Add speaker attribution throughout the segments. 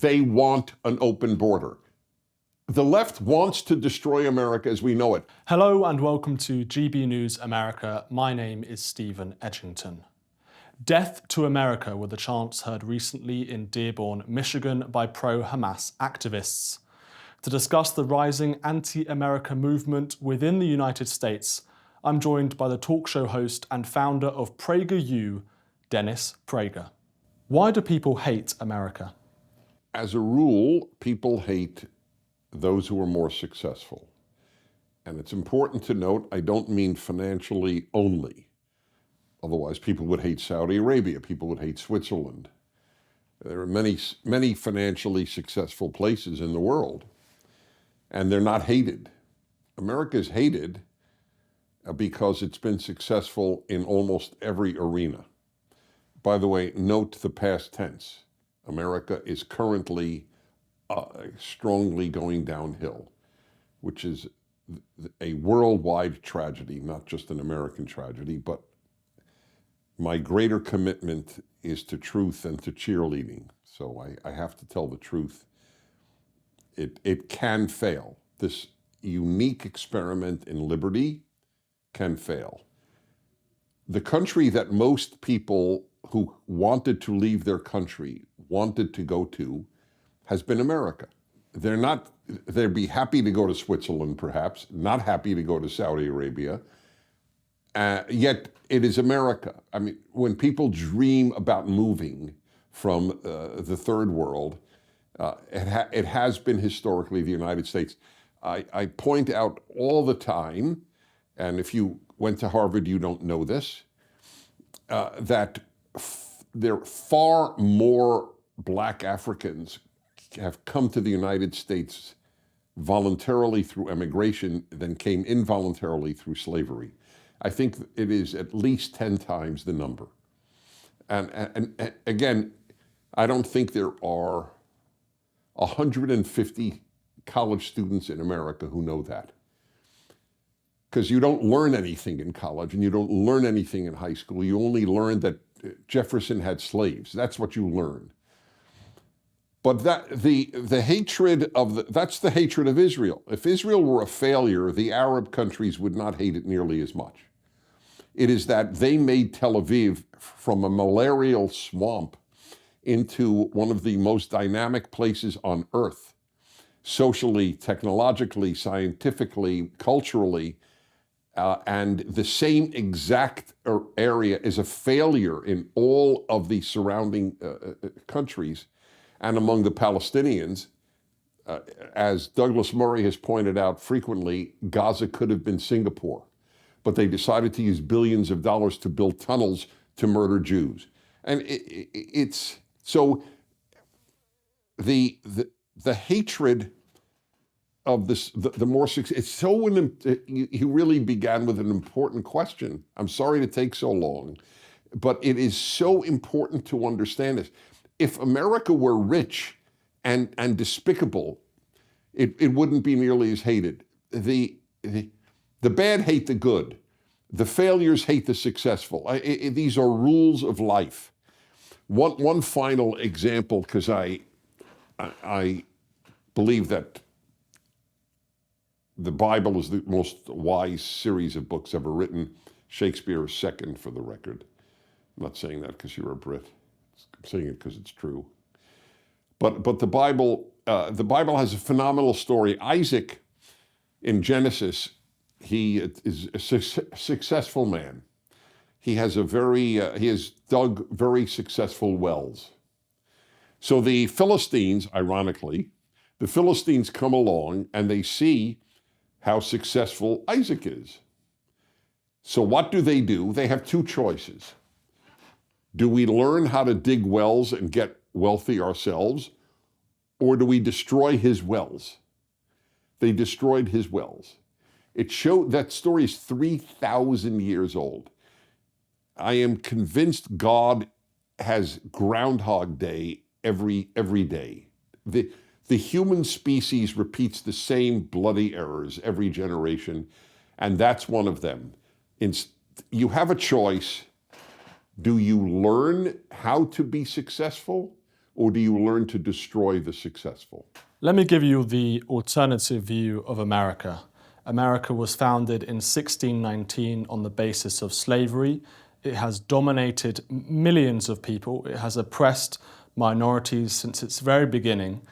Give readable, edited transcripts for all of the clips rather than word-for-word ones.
Speaker 1: They want an open border. The left wants to destroy America as we know it.
Speaker 2: Hello and welcome to GB News America. My name is Steven Edginton. Death to America were the chants heard recently in Dearborn, Michigan by pro-Hamas activists. To discuss the rising anti-America movement within the United States, I'm joined by the talk show host and founder of Prager U, Dennis Prager. Why do people hate America?
Speaker 1: As a rule, people hate those who are more successful. And it's important to note, I don't mean financially only. Otherwise, people would hate Saudi Arabia, people would hate Switzerland. There are many financially successful places in the world, and they're not hated. America is hated because it's been successful in almost every arena. By the way, note the past tense. America is currently strongly going downhill, which is a worldwide tragedy, not just an American tragedy, but my greater commitment is to truth and to cheerleading. So I have to tell the truth. It can fail. This unique experiment in liberty can fail. The country that most people who wanted to leave their country wanted to go to has been America. They'd be happy to go to Switzerland, perhaps, not happy to go to Saudi Arabia. Yet it is America. I mean, when people dream about moving from the third world, it has been historically the United States. I point out all the time, and if you went to Harvard, you don't know this, that there are far more Black Africans have come to the United States voluntarily through emigration than came involuntarily through slavery. I think it is at least 10 times the number. And again, I don't think there are 150 college students in America who know that. Because you don't learn anything in college and you don't learn anything in high school. You only learn that Jefferson had slaves. That's what you learn. But that's the hatred of Israel. If Israel were a failure, the Arab countries would not hate it nearly as much. It is that they made Tel Aviv from a malarial swamp into one of the most dynamic places on earth, socially, technologically, scientifically, culturally, and the same exact area is a failure in all of the surrounding countries. And among the Palestinians, as Douglas Murray has pointed out frequently, Gaza could have been Singapore, but they decided to use billions of dollars to build tunnels to murder Jews. And it's so the hatred of this, the more success, it's so, he really began with an important question. I'm sorry to take so long, but it is so important to understand this. If America were rich and despicable, it wouldn't be nearly as hated. The bad hate the good. The failures hate the successful. These are rules of life. One final example, because I believe that the Bible is the most wise series of books ever written. Shakespeare is second, for the record. I'm not saying that because you're a Brit. I'm saying it because it's true. But the Bible has a phenomenal story. Isaac, in Genesis, he is a successful man. He has dug very successful wells. So the Philistines, ironically, come along and they see how successful Isaac is. So what do? They have two choices. Do we learn how to dig wells and get wealthy ourselves, or do we destroy his wells? They destroyed his wells. It showed that story is 3,000 years old. I am convinced God has Groundhog Day every day. The human species repeats the same bloody errors every generation, and that's one of them. You have a choice. Do you learn how to be successful, or do you learn to destroy the successful?
Speaker 2: Let me give you the alternative view of America. America was founded in 1619 on the basis of slavery. It has dominated millions of people. It has oppressed minorities since its very beginning.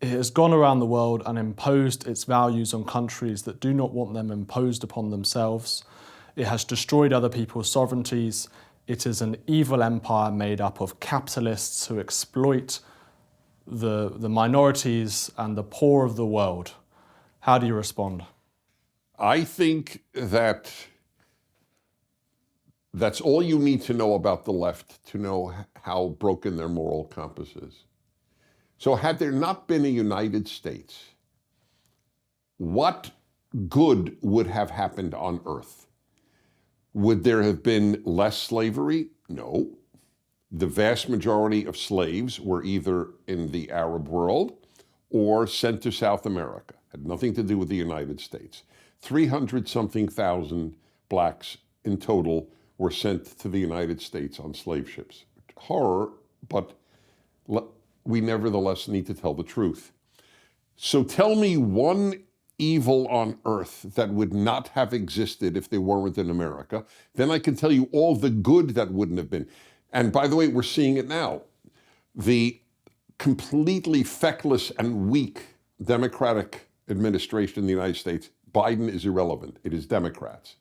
Speaker 2: It has gone around the world and imposed its values on countries that do not want them imposed upon themselves. It has destroyed other people's sovereignties. It is an evil empire made up of capitalists who exploit the minorities and the poor of the world. How do you respond?
Speaker 1: I think that that's all you need to know about the left to know how broken their moral compass is. So had there not been a United States, what good would have happened on earth? Would there have been less slavery? No. The vast majority of slaves were either in the Arab world or sent to South America. Had nothing to do with the United States. 300-something thousand blacks in total were sent to the United States on slave ships. Horror, but we nevertheless need to tell the truth. So tell me one evil on earth that would not have existed if they weren't in America. Then I can tell you all the good that wouldn't have been. And by the way, we're seeing it now. The completely feckless and weak Democratic administration in the United States, Biden is irrelevant. It is Democrats.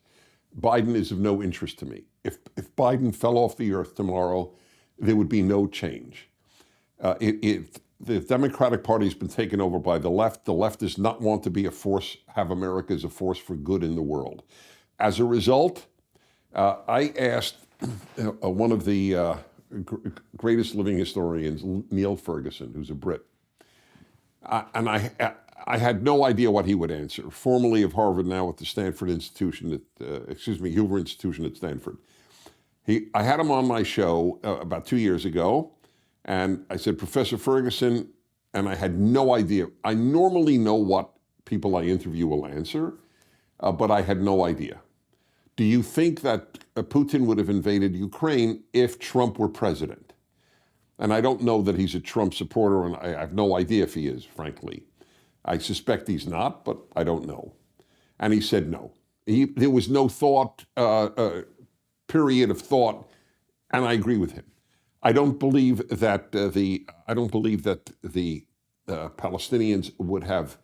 Speaker 1: Biden is of no interest to me. If Biden fell off the earth tomorrow, there would be no change. The Democratic Party has been taken over by the left. The left does not want to be a force, have America as a force for good in the world. As a result, I asked one of the greatest living historians, Neil Ferguson, who's a Brit, and I had no idea what he would answer. Formerly of Harvard, now at the Stanford Institution, Hoover Institution at Stanford. I had him on my show about 2 years ago, and I said, Professor Ferguson, and I had no idea. I normally know what people I interview will answer, but I had no idea. Do you think that Putin would have invaded Ukraine if Trump were president? And I don't know that he's a Trump supporter, and I have no idea if he is, frankly. I suspect he's not, but I don't know. And he said no. There was no thought, period of thought, and I agree with him. I don't believe that the Palestinians would have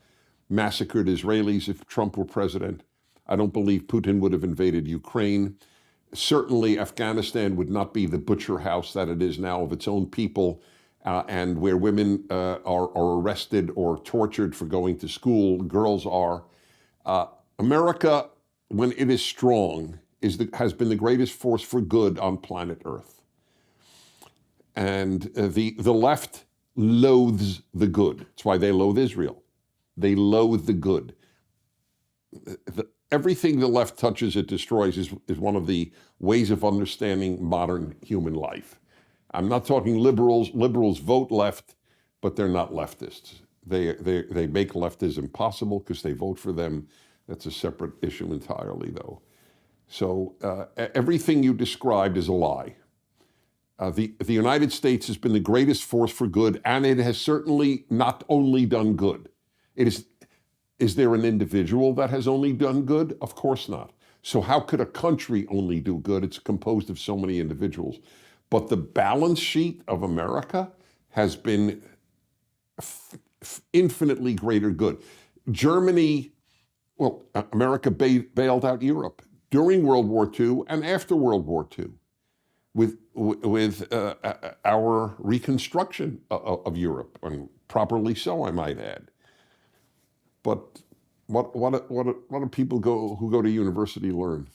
Speaker 1: massacred Israelis if Trump were president. I don't believe Putin would have invaded Ukraine. Certainly, Afghanistan would not be the butcher house that it is now of its own people, and where women are arrested or tortured for going to school, girls are. America, when it is strong, has been the greatest force for good on planet Earth. And the left loathes the good. That's why they loathe Israel. They loathe the good. Everything the left touches, it destroys, is one of the ways of understanding modern human life. I'm not talking liberals. Liberals vote left, but they're not leftists. They make leftism possible because they vote for them. That's a separate issue entirely, though. So everything you described is a lie. The United States has been the greatest force for good, and it has certainly not only done good. Is there an individual that has only done good? Of course not. So how could a country only do good? It's composed of so many individuals. But the balance sheet of America has been infinitely greater good. America bailed out Europe during World War II and after World War II with our reconstruction of Europe, and properly so, I might add. But what do people who go to university learn?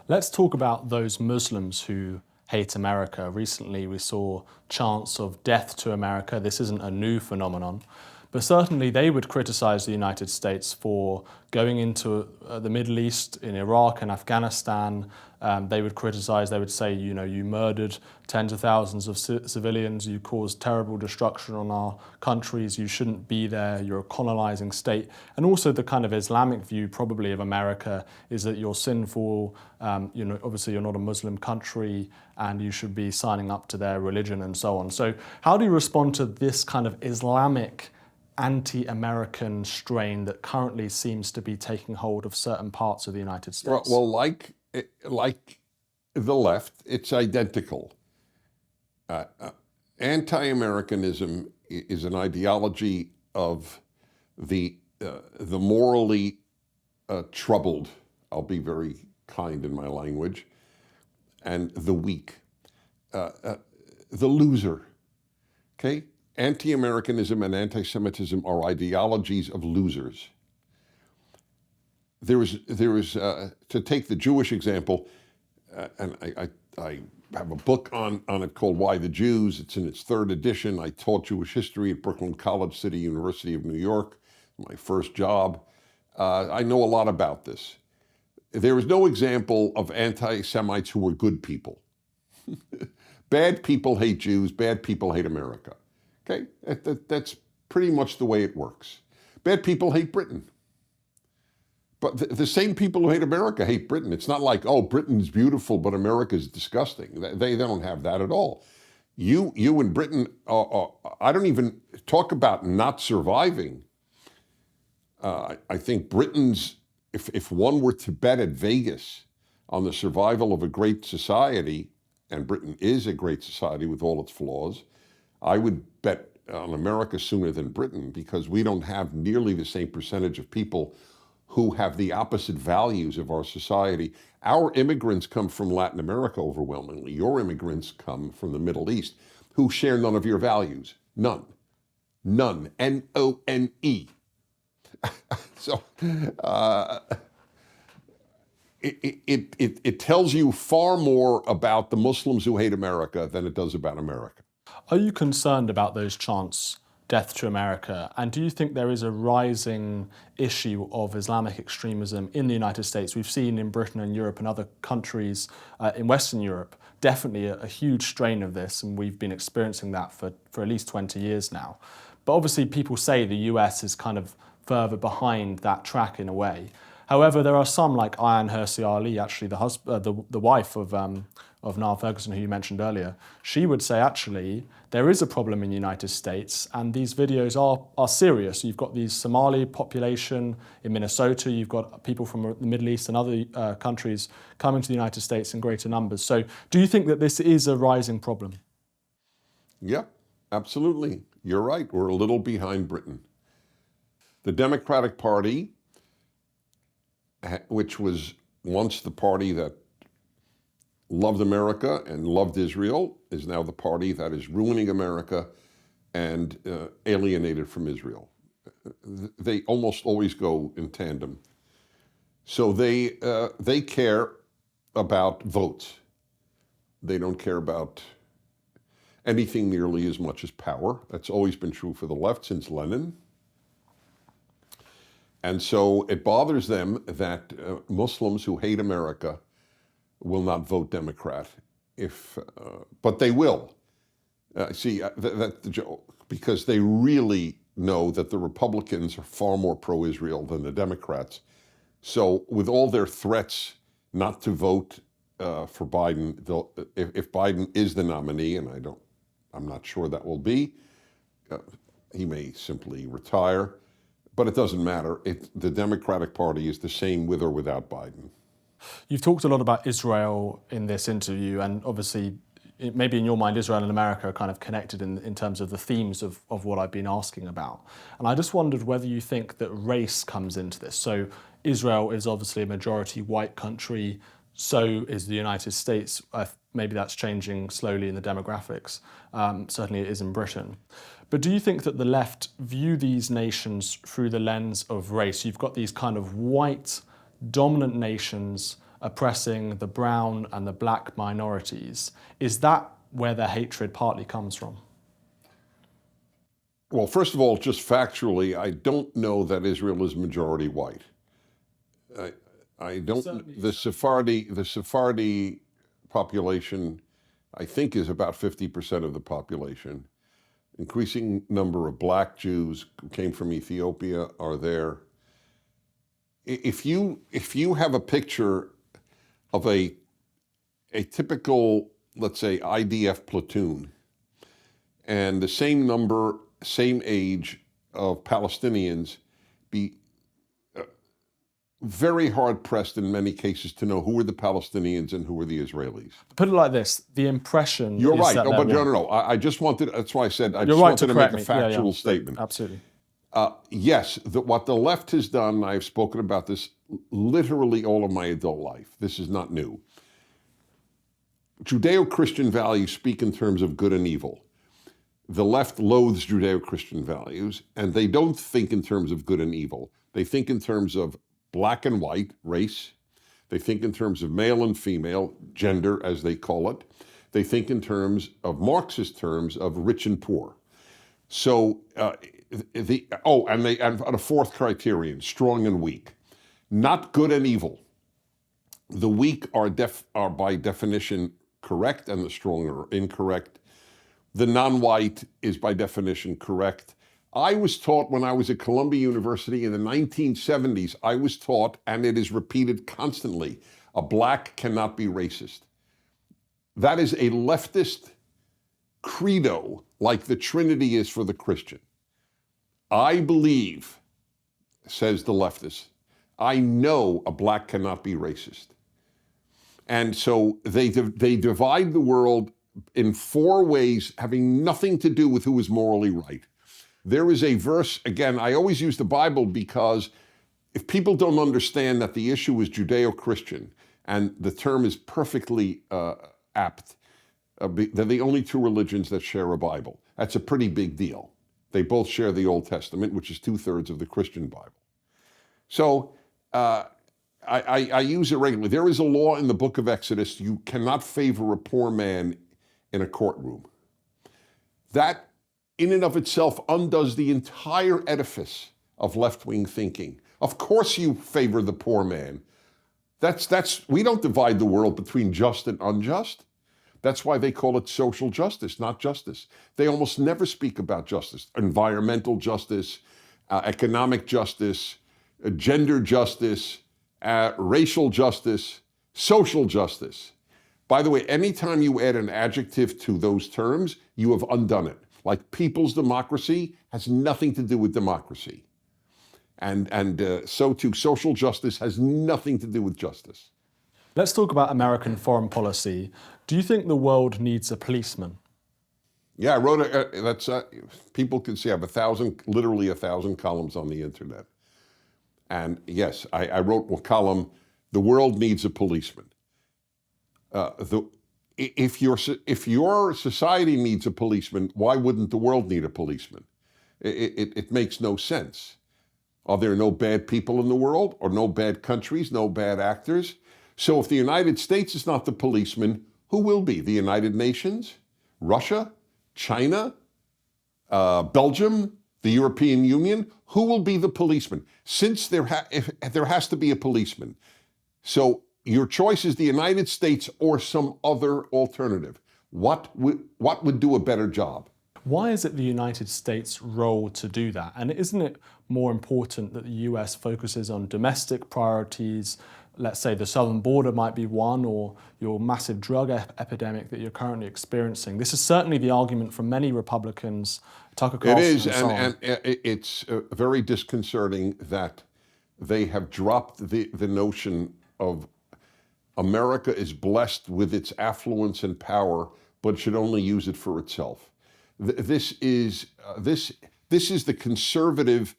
Speaker 2: Let's talk about those Muslims who hate America. Recently, we saw chants of death to America. This isn't a new phenomenon. But certainly they would criticize the United States for going into the Middle East, in Iraq and Afghanistan. They would criticize, they would say, you know, you murdered tens of thousands of civilians, you caused terrible destruction on our countries, you shouldn't be there, you're a colonizing state. And also the kind of Islamic view probably of America is that you're sinful, you know, obviously you're not a Muslim country and you should be signing up to their religion and so on. So how do you respond to this kind of Islamic anti-American strain that currently seems to be taking hold of certain parts of the United States?
Speaker 1: Well, like the left, it's identical. Anti-Americanism is an ideology of the morally troubled, I'll be very kind in my language, and the weak, the loser, okay? Anti-Americanism and anti-Semitism are ideologies of losers. There is to take the Jewish example, and I have a book on it called Why the Jews. It's in its 3rd edition. I taught Jewish history at Brooklyn College, City University of New York, my first job. I know a lot about this. There is no example of anti-Semites who were good people. Bad people hate Jews, bad people hate America. Okay, that's pretty much the way it works. Bad people hate Britain. But the same people who hate America hate Britain. It's not like, oh, Britain's beautiful, but America's disgusting. They don't have that at all. You in Britain, I don't even talk about not surviving. I think Britain's, if one were to bet at Vegas on the survival of a great society, and Britain is a great society with all its flaws, I would bet on America sooner than Britain, because we don't have nearly the same percentage of people who have the opposite values of our society. Our immigrants come from Latin America overwhelmingly. Your immigrants come from the Middle East, who share none of your values. None. None. N-O-N-E. So it tells you far more about the Muslims who hate America than it does about America.
Speaker 2: Are you concerned about those chants, death to America? And do you think there is a rising issue of Islamic extremism in the United States? We've seen in Britain and Europe and other countries in Western Europe definitely a huge strain of this, and we've been experiencing that for at least 20 years now. But obviously people say the US is kind of further behind that track in a way. However, there are some like Ayaan Hirsi Ali, actually the wife of Niall Ferguson, who you mentioned earlier. She would say actually there is a problem in the United States, and these videos are serious. You've got the Somali population in Minnesota. You've got people from the Middle East and other countries coming to the United States in greater numbers. So, do you think that this is a rising problem?
Speaker 1: Yeah, absolutely. You're right. We're a little behind Britain. The Democratic Party, which was once the party that loved America and loved Israel, is now the party that is ruining America and alienated from Israel. They almost always go in tandem. So they care about votes. They don't care about anything nearly as much as power. That's always been true for the left since Lenin. And so it bothers them that Muslims who hate America will not vote Democrat, but they will. That's the joke, because they really know that the Republicans are far more pro-Israel than the Democrats. So with all their threats not to vote for Biden, if Biden is the nominee, and I'm not sure that will be, he may simply retire. But it doesn't matter. The Democratic Party is the same with or without Biden.
Speaker 2: You've talked a lot about Israel in this interview, and obviously, maybe in your mind, Israel and America are kind of connected in terms of the themes of what I've been asking about. And I just wondered whether you think that race comes into this. So Israel is obviously a majority white country, so is the United States. Maybe that's changing slowly in the demographics. Certainly it is in Britain. But do you think that the left view these nations through the lens of race? You've got these kind of white dominant nations oppressing the brown and the black minorities. Is that where their hatred partly comes from?
Speaker 1: Well, first of all, just factually, I don't know that Israel is majority white. I don't.
Speaker 2: Certainly.
Speaker 1: The Sephardi population, I think, is about 50% of the population. Increasing number of black Jews who came from Ethiopia are there. If you have a picture of a typical, let's say, IDF platoon, and the same number, same age of Palestinians, be very hard pressed in many cases to know who are the Palestinians and who are the Israelis.
Speaker 2: Put it like this: the impression.
Speaker 1: You're
Speaker 2: is
Speaker 1: right.
Speaker 2: that
Speaker 1: No,
Speaker 2: they're
Speaker 1: but
Speaker 2: one.
Speaker 1: no. I just wanted. That's why I said I
Speaker 2: You're
Speaker 1: just
Speaker 2: right
Speaker 1: wanted
Speaker 2: to
Speaker 1: to make
Speaker 2: correct
Speaker 1: a
Speaker 2: me.
Speaker 1: factual statement.
Speaker 2: Absolutely.
Speaker 1: Yes, what the left has done. I've spoken about this literally all of my adult life. This is not new. Judeo-Christian values speak in terms of good and evil. The left loathes Judeo-Christian values, and they don't think in terms of good and evil. They think in terms of black and white, race. They think in terms of male and female, gender, as they call it. They think in terms of Marxist terms of rich and poor. So and a fourth criterion, strong and weak, not good and evil. The weak are by definition correct, and the strong are incorrect. The non-white is by definition correct. I was taught when I was at Columbia University in the 1970s, I was taught, and it is repeated constantly, a black cannot be racist. That is a leftist credo, like the Trinity is for the Christian. I believe, says the leftist, I know a black cannot be racist. And so they divide the world in four ways having nothing to do with who is morally right. There is a verse, again, I always use the Bible because if people don't understand that the issue is Judeo-Christian, and the term is perfectly apt, they're the only two religions that share a Bible. That's a pretty big deal. They both share the Old Testament, which is 2/3 of the Christian Bible. So I use it regularly. There is a law in the book of Exodus, you cannot favor a poor man in a courtroom. That in and of itself undoes the entire edifice of left-wing thinking. Of course you favor the poor man. We don't divide the world between just and unjust. That's why they call it social justice, not justice. They almost never speak about justice, environmental justice, economic justice, gender justice, racial justice, social justice. By the way, anytime you add an adjective to those terms, you have undone it. Like people's democracy has nothing to do with democracy. And so too, social justice has nothing to do with justice.
Speaker 2: Let's talk about American foreign policy. Do you think the world needs a policeman?
Speaker 1: Yeah, I wrote people can see I have literally 1,000 columns on the internet. And yes, I wrote a column, the world needs a policeman. If your society needs a policeman, why wouldn't the world need a policeman? It makes no sense. Are there no bad people in the world, or no bad countries, no bad actors? So if the United States is not the policeman, who will be? The United Nations? Russia? China? Belgium? The European Union? Who will be the policeman? Since there has to be a policeman. So your choice is the United States or some other alternative. What would do a better job?
Speaker 2: Why is it the United States' role to do that? And isn't it more important that the US focuses on domestic priorities? Let's say the southern border might be one, or your massive drug epidemic that you're currently experiencing. This is certainly the argument from many Republicans, Tucker Carlson.
Speaker 1: It is,
Speaker 2: and so on.
Speaker 1: and it's very disconcerting that they have dropped the notion of America is blessed with its affluence and power, but should only use it for itself. This is the conservative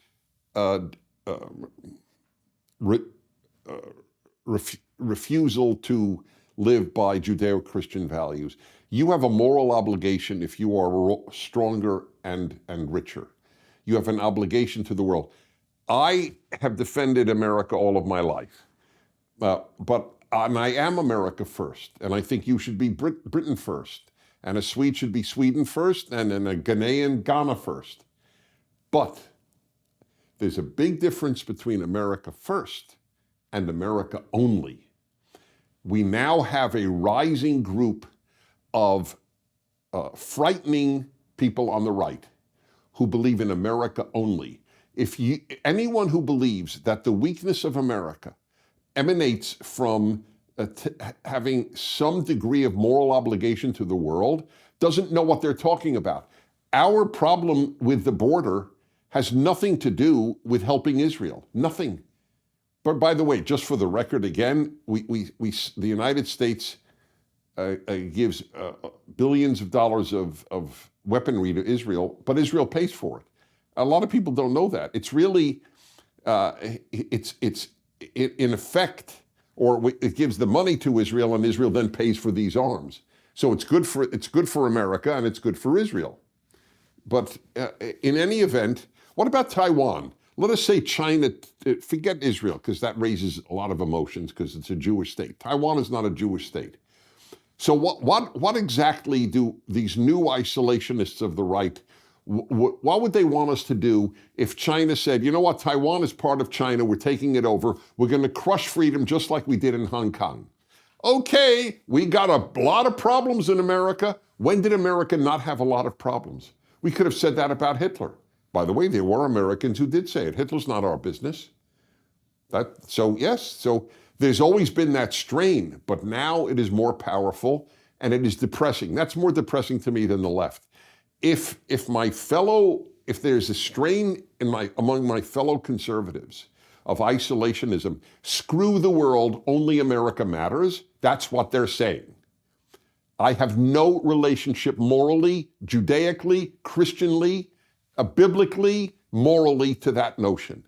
Speaker 1: refusal to live by Judeo-Christian values. You have a moral obligation if you are stronger and richer. You have an obligation to the world. I have defended America all of my life, and I am America first, and I think you should be Britain first, and a Swede should be Sweden first, and a Ghanaian Ghana first. But there's a big difference between America first and America only. We now have a rising group of frightening people on the right who believe in America only. Anyone who believes that the weakness of America emanates from having some degree of moral obligation to the world doesn't know what they're talking about. Our problem with the border has nothing to do with helping Israel. Nothing. But by the way, just for the record again, the United States gives billions of dollars of weaponry to Israel, but Israel pays for it. A lot of people don't know that. It's really, it's in effect, or it gives the money to Israel, and Israel then pays for these arms. So it's good for America and it's good for Israel. But in any event, what about Taiwan? Let us say China, forget Israel, because that raises a lot of emotions because it's a Jewish state. Taiwan is not a Jewish state. So what exactly do these new isolationists of the right, what would they want us to do if China said, you know what, Taiwan is part of China, we're taking it over, we're going to crush freedom just like we did in Hong Kong. Okay, we got a lot of problems in America. When did America not have a lot of problems? We could have said that about Hitler. By the way, there were Americans who did say it. Hitler's not our business. So there's always been that strain, but now it is more powerful and it is depressing. That's more depressing to me than the left. If there's a strain among my fellow conservatives of isolationism, screw the world, only America matters, that's what they're saying. I have no relationship morally, Judaically, Christianly, biblically, morally to that notion.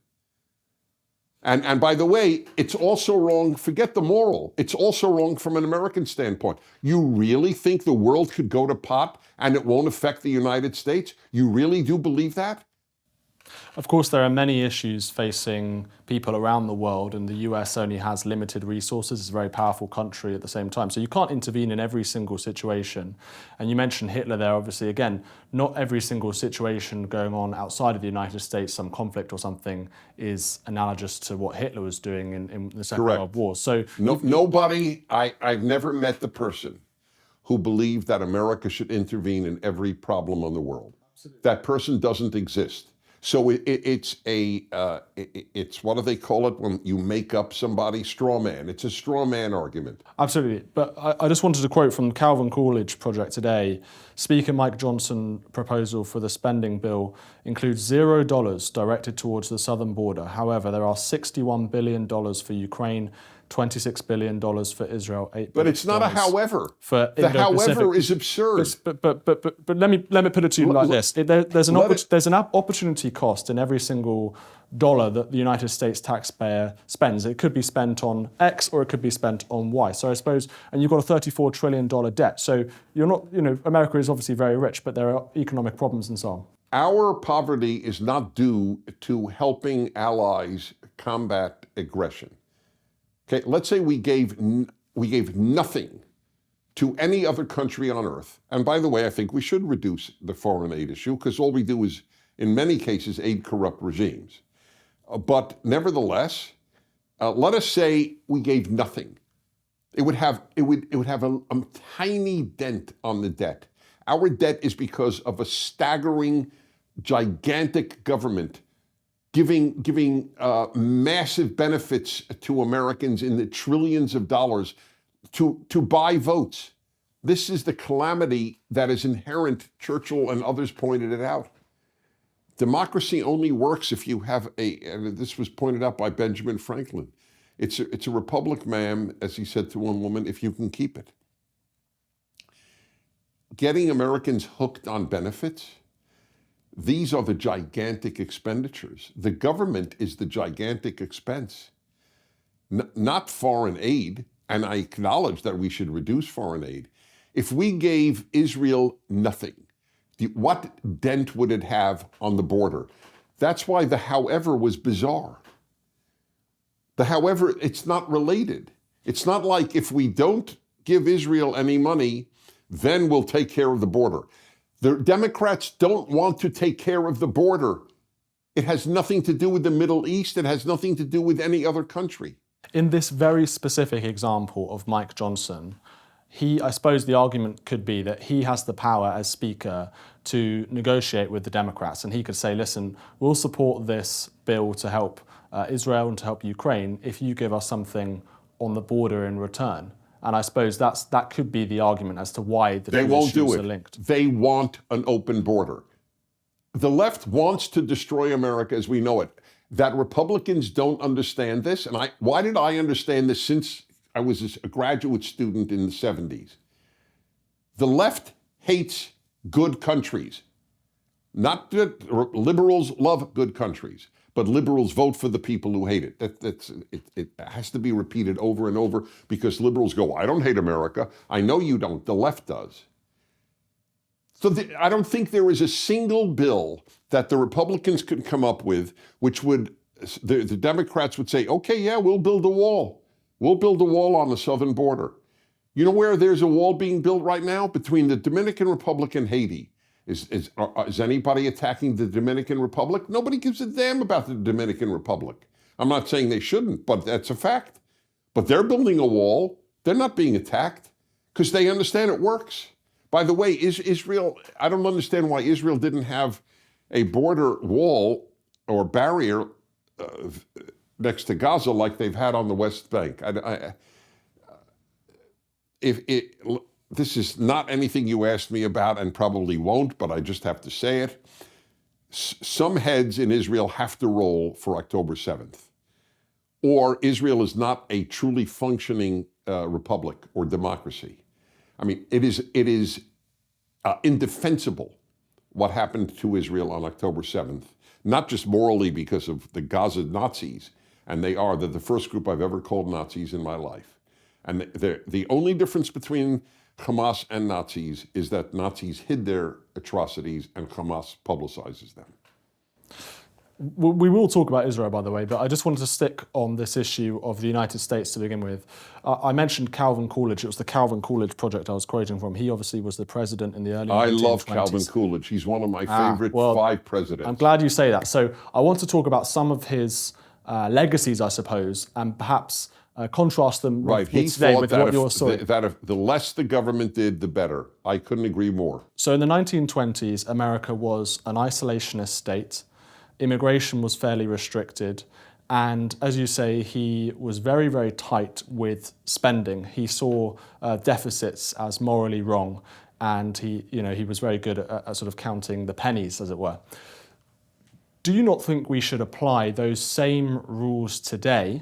Speaker 1: And by the way, it's also wrong, forget the moral, it's also wrong from an American standpoint. You really think the world could go to pot and it won't affect the United States? You really do believe that?
Speaker 2: Of course, there are many issues facing people around the world, and the US only has limited resources. It's a very powerful country at the same time. So you can't intervene in every single situation. And you mentioned Hitler there, obviously, again, not every single situation going on outside of the United States, some conflict or something, is analogous to what Hitler was doing in the Second World War. So
Speaker 1: I've never met the person who believed that America should intervene in every problem on the world. Absolutely. That person doesn't exist. So it's what do they call it when you make up somebody? Straw man. It's a straw man argument.
Speaker 2: Absolutely. But I just wanted to quote from Calvin Coolidge Project today. Speaker Mike Johnson's proposal for the spending bill includes $0 directed towards the southern border. However, there are $61 billion for Ukraine, $26 billion for Israel, $8 billion.
Speaker 1: But it's not a however.
Speaker 2: For
Speaker 1: the however is absurd.
Speaker 2: But let me put it to you like this. There's an opportunity cost in every single dollar that the United States taxpayer spends. It could be spent on X or it could be spent on Y. So I suppose, and you've got a $34 trillion debt. So you're not, America is obviously very rich, but there are economic problems and so on.
Speaker 1: Our poverty is not due to helping allies combat aggression. Okay, let's say we gave nothing to any other country on earth. And by the way, I think we should reduce the foreign aid issue because all we do is, in many cases, aid corrupt regimes. But nevertheless, let us say we gave nothing. It would have a tiny dent on the debt. Our debt is because of a staggering, gigantic government giving massive benefits to Americans in the trillions of dollars to buy votes. This is the calamity that is inherent. Churchill and others pointed it out. Democracy only works if you have and this was pointed out by Benjamin Franklin. It's a republic, ma'am, as he said to one woman, if you can keep it. Getting Americans hooked on benefits, these are the gigantic expenditures. The government is the gigantic expense, not foreign aid. And I acknowledge that we should reduce foreign aid. If we gave Israel nothing, what dent would it have on the border? That's why the however was bizarre. The however, it's not related. It's not like if we don't give Israel any money, then we'll take care of the border. The Democrats don't want to take care of the border. It has nothing to do with the Middle East. It has nothing to do with any other country.
Speaker 2: In this very specific example of Mike Johnson, I suppose the argument could be that he has the power as Speaker to negotiate with the Democrats, and he could say, listen, we'll support this bill to help Israel and to help Ukraine if you give us something on the border in return. And I suppose that could be the argument as to why the two issues are linked.
Speaker 1: They won't do it. They want an open border. The left wants to destroy America as we know it. That Republicans don't understand this, and why did I understand this since I was a graduate student in the 70s? The left hates good countries. Not that liberals love good countries, but liberals vote for the people who hate it. It has to be repeated over and over because liberals go, I don't hate America. I know you don't. The left does. So I don't think there is a single bill that the Republicans could come up with which would, the Democrats would say, okay, yeah, we'll build a wall. We'll build a wall on the southern border. You know where there's a wall being built right now? Between the Dominican Republic and Haiti. Is anybody attacking the Dominican Republic? Nobody gives a damn about the Dominican Republic. I'm not saying they shouldn't, but that's a fact. But they're building a wall. They're not being attacked because they understand it works. By the way, Israel, I don't understand why Israel didn't have a border wall or barrier next to Gaza like they've had on the West Bank. This is not anything you asked me about and probably won't, but I just have to say it. Some heads in Israel have to roll for October 7th, or Israel is not a truly functioning republic or democracy. I mean, it is indefensible what happened to Israel on October 7th, not just morally because of the Gaza Nazis, and they're the first group I've ever called Nazis in my life. And the only difference between Hamas and Nazis is that Nazis hid their atrocities and Hamas publicizes them.
Speaker 2: We will talk about Israel, by the way, but I just wanted to stick on this issue of the United States to begin with. I mentioned Calvin Coolidge. It was the Calvin Coolidge project I was quoting from. He obviously was the president in the early 1920s.
Speaker 1: I love Calvin Coolidge. He's one of my favorite 5 presidents.
Speaker 2: I'm glad you say that. So I want to talk about some of his legacies, I suppose, and perhaps contrast them with today with what you're saying.
Speaker 1: That if the less the government did, the better. I couldn't agree more.
Speaker 2: So in the 1920s, America was an isolationist state. Immigration was fairly restricted. And as you say, he was very, very tight with spending. He saw deficits as morally wrong. And he was very good at sort of counting the pennies, as it were. Do you not think we should apply those same rules today,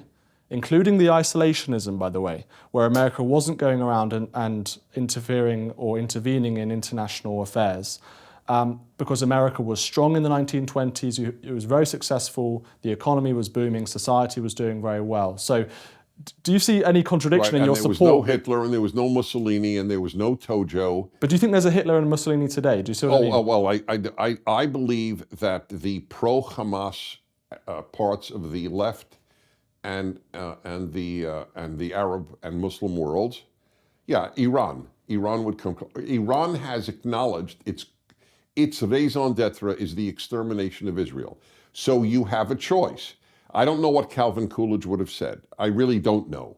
Speaker 2: including the isolationism, by the way, where America wasn't going around and interfering or intervening in international affairs, because America was strong in the 1920s, it was very successful, the economy was booming, society was doing very well. So do you see any contradiction in your support?
Speaker 1: There was no Hitler, and there was no Mussolini, and there was no Tojo.
Speaker 2: But do you think there's a Hitler and Mussolini today? Do you see what I mean?
Speaker 1: Well, I believe that the pro-Hamas parts of the left and the Arab and Muslim worlds, Iran would come. Iran has acknowledged its raison d'etre is the extermination of Israel. So you have a choice. I don't know what Calvin Coolidge would have said. I really don't know.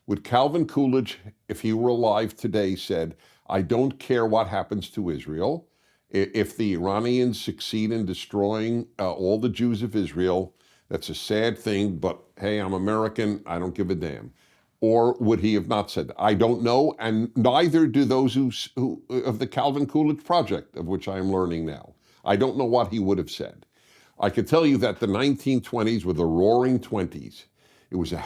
Speaker 1: Would Calvin Coolidge, if he were alive today, said, I don't care what happens to Israel. If the Iranians succeed in destroying all the Jews of Israel, that's a sad thing, but hey, I'm American, I don't give a damn. Or would he have not said that? I don't know, and neither do those who of the Calvin Coolidge Project, of which I am learning now. I don't know what he would have said. I can tell you that the 1920s were the roaring 20s. It was a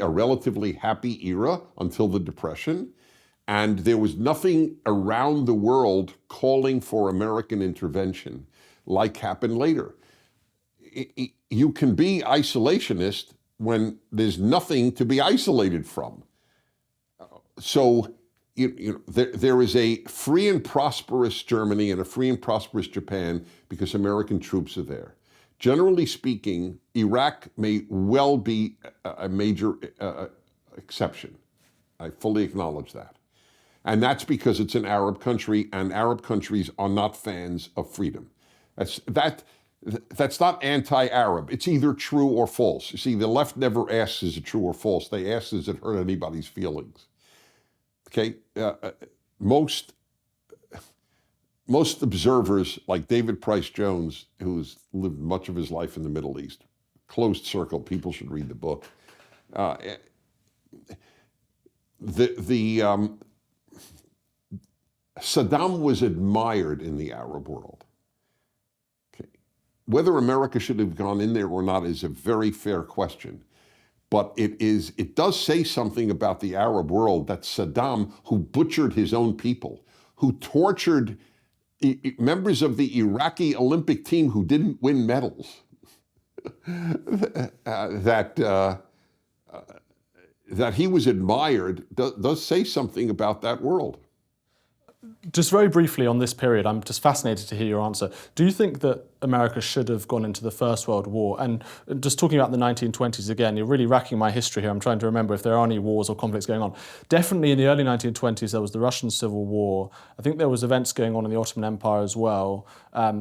Speaker 1: relatively happy era until the Depression, and there was nothing around the world calling for American intervention like happened later. You can be isolationist when there's nothing to be isolated from. So there is a free and prosperous Germany and a free and prosperous Japan because American troops are there. Generally speaking, Iraq may well be a major exception. I fully acknowledge that. And that's because it's an Arab country, and Arab countries are not fans of freedom. That's not anti-Arab. It's either true or false. You see, the left never asks, is it true or false? They ask, does it hurt anybody's feelings? Okay? Most observers, like David Price Jones, who's lived much of his life in the Middle East, closed circle, people should read the book. Saddam was admired in the Arab world. Okay. Whether America should have gone in there or not is a very fair question. But it does say something about the Arab world that Saddam, who butchered his own people, who tortured members of the Iraqi Olympic team who didn't win medals, that he was admired, does say something about that world.
Speaker 2: Just very briefly on this period, I'm just fascinated to hear your answer. Do you think that America should have gone into the First World War? And just talking about the 1920s again, you're really racking my history here. I'm trying to remember if there are any wars or conflicts going on. Definitely in the early 1920s, there was the Russian Civil War. I think there was events going on in the Ottoman Empire as well,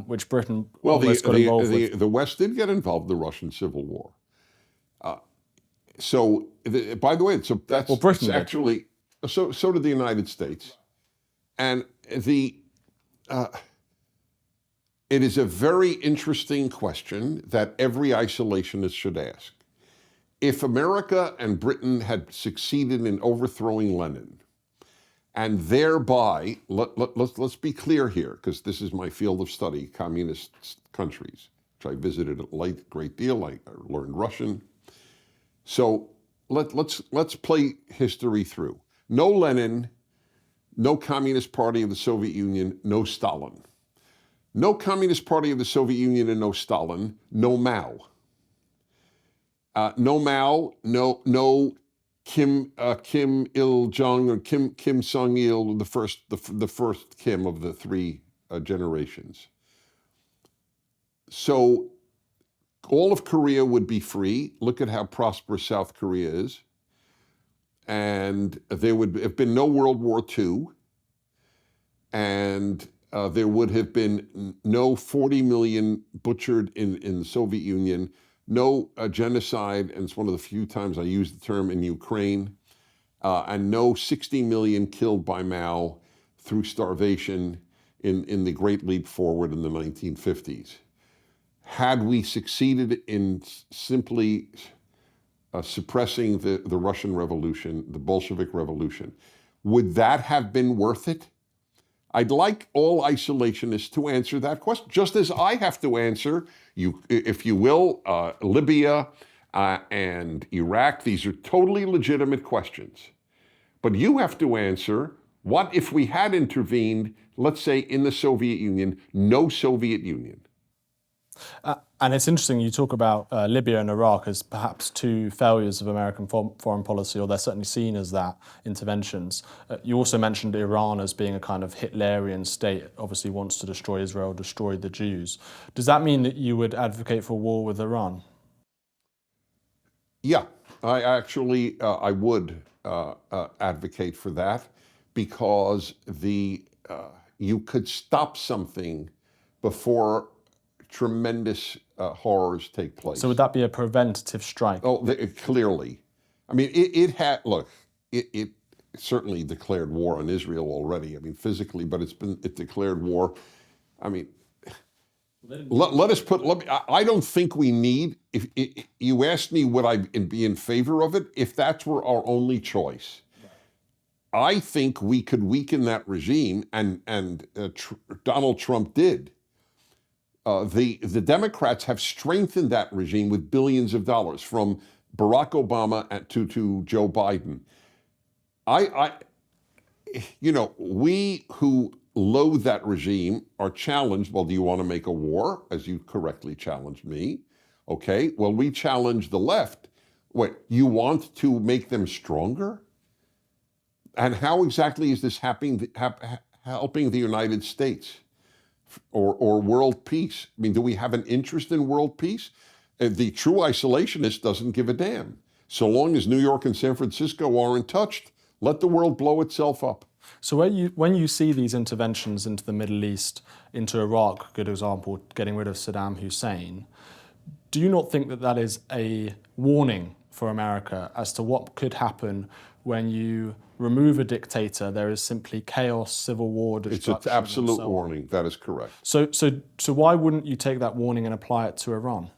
Speaker 2: which Britain almost got involved with.
Speaker 1: The West did get involved in the Russian Civil War. By the way, that's
Speaker 2: Britain
Speaker 1: actually, so did the United States. And it is a very interesting question that every isolationist should ask. If America and Britain had succeeded in overthrowing Lenin, and thereby, let's be clear here, because this is my field of study, communist countries, which I visited a great deal. I learned Russian. So let's play history through. No Lenin, no Communist Party of the Soviet Union, no Stalin. No Communist Party of the Soviet Union and no Stalin, no Mao. No Mao, no Kim Il-jung or Kim Sung-il, the first Kim of the three generations. So all of Korea would be free. Look at how prosperous South Korea is. And there would have been no World War II, and there would have been no 40 million butchered in the Soviet Union, no genocide, and it's one of the few times I use the term, in Ukraine, and no 60 million killed by Mao through starvation in the Great Leap Forward in the 1950s. Had we succeeded in simply suppressing the Russian Revolution, the Bolshevik Revolution, would that have been worth it? I'd like all isolationists to answer that question, just as I have to answer, if you will, Libya and Iraq. These are totally legitimate questions. But you have to answer, what if we had intervened, let's say in the Soviet Union, no Soviet Union?
Speaker 2: And it's interesting, you talk about Libya and Iraq as perhaps two failures of American foreign policy, or they're certainly seen as that, interventions. You also mentioned Iran as being a kind of Hitlerian state, obviously wants to destroy Israel, destroy the Jews. Does that mean that you would advocate for war with Iran?
Speaker 1: Yeah, I would advocate for that, because you could stop something before tremendous horrors take place.
Speaker 2: So would that be a preventative strike?
Speaker 1: Oh, clearly. I mean, it certainly declared war on Israel already. I mean, physically, but it declared war. I mean, I don't think we need, if you asked me would I be in favor of it, if that were our only choice. I think we could weaken that regime, and Donald Trump did. The Democrats have strengthened that regime with billions of dollars, from Barack Obama to Joe Biden. We who loathe that regime are challenged. Well, do you want to make a war, as you correctly challenged me? Okay, well, we challenge the left. What, you want to make them stronger? And how exactly is this helping the United States? Or world peace? I mean, do we have an interest in world peace? The true isolationist doesn't give a damn. So long as New York and San Francisco aren't touched, let the world blow itself up.
Speaker 2: So when you see these interventions into the Middle East, into Iraq, good example, getting rid of Saddam Hussein, do you not think that that is a warning for America as to what could happen when you remove a dictator? There is simply chaos, civil war, destruction.
Speaker 1: It's an absolute warning. That is correct.
Speaker 2: So why wouldn't you take that warning and apply it to Iran?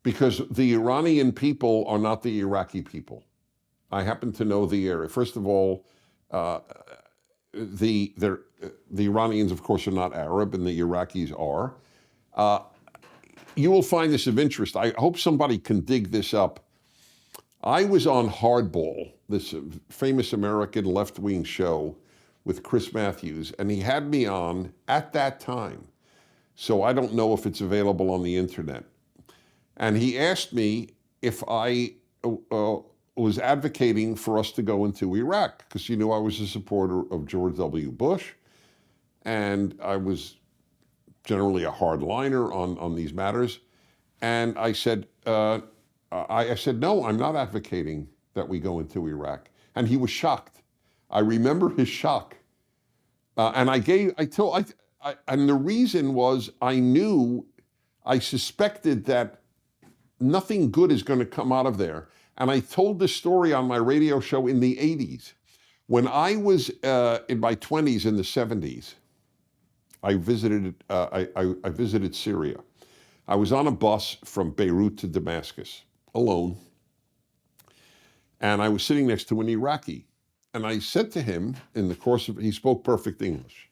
Speaker 1: Because the Iranian people are not the Iraqi people. I happen to know the area. First of all, the Iranians, of course, are not Arab, and the Iraqis are. You will find this of interest. I hope somebody can dig this up. I was on Hardball, this famous American left-wing show with Chris Matthews, and he had me on at that time. So I don't know if it's available on the internet. And he asked me if I was advocating for us to go into Iraq, because he knew I was a supporter of George W. Bush, and I was generally a hardliner on these matters. And I said, I said, no, I'm not advocating that we go into Iraq. And he was shocked. I remember his shock. And and the reason was I suspected that nothing good is going to come out of there. And I told this story on my radio show in the 80s. When I was in my 20s, in the 70s, I visited Syria. I was on a bus from Beirut to Damascus, alone. And I was sitting next to an Iraqi. And I said to him, in the course of, he spoke perfect English.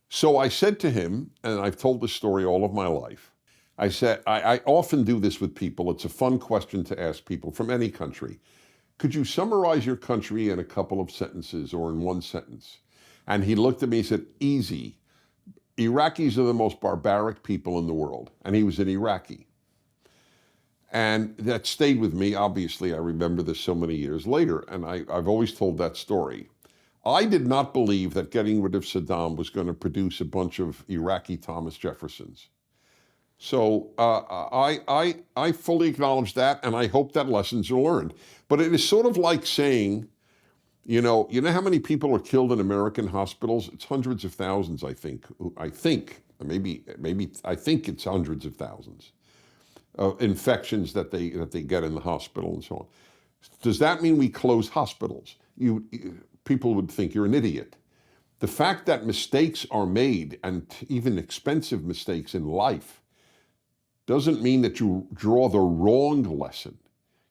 Speaker 1: So I said to him, and I've told this story all of my life, I said, I often do this with people. It's a fun question to ask people from any country. Could you summarize your country in a couple of sentences or in one sentence? And he looked at me and said, easy. Iraqis are the most barbaric people in the world. And he was an Iraqi. And that stayed with me. Obviously, I remember this so many years later, and I've always told that story. I did not believe that getting rid of Saddam was going to produce a bunch of Iraqi Thomas Jeffersons. So I fully acknowledge that, and I hope that lessons are learned. But it is sort of like saying, you know how many people are killed in American hospitals? It's hundreds of thousands, I think. Maybe I think it's hundreds of thousands of infections that they get in the hospital and so on. Does that mean we close hospitals? People would think you're an idiot. The fact that mistakes are made, and even expensive mistakes in life, doesn't mean that you draw the wrong lesson.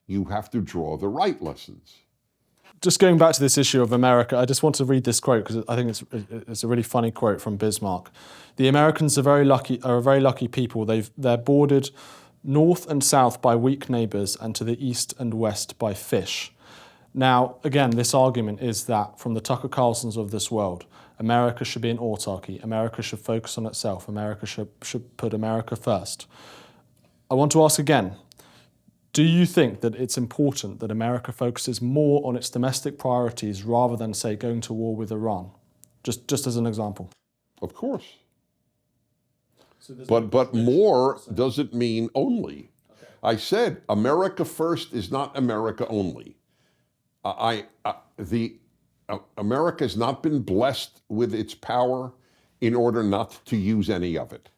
Speaker 1: You have to draw the right lessons.
Speaker 2: Just going back to this issue of America, I just want to read this quote because I think it's a really funny quote from Bismarck. The Americans are a very lucky people. They're bordered north and south by weak neighbors and to the east and west by fish. Now, again, this argument is that from the Tucker Carlsons of this world, America should be an autarky. America should focus on itself. America should put America first. I want to ask again, do you think that it's important that America focuses more on its domestic priorities rather than, say, going to war with Iran? Just as an example.
Speaker 1: Of course. So but more doesn't mean only. Okay. I said America first is not America only. America has not been blessed with its power in order not to use any of it.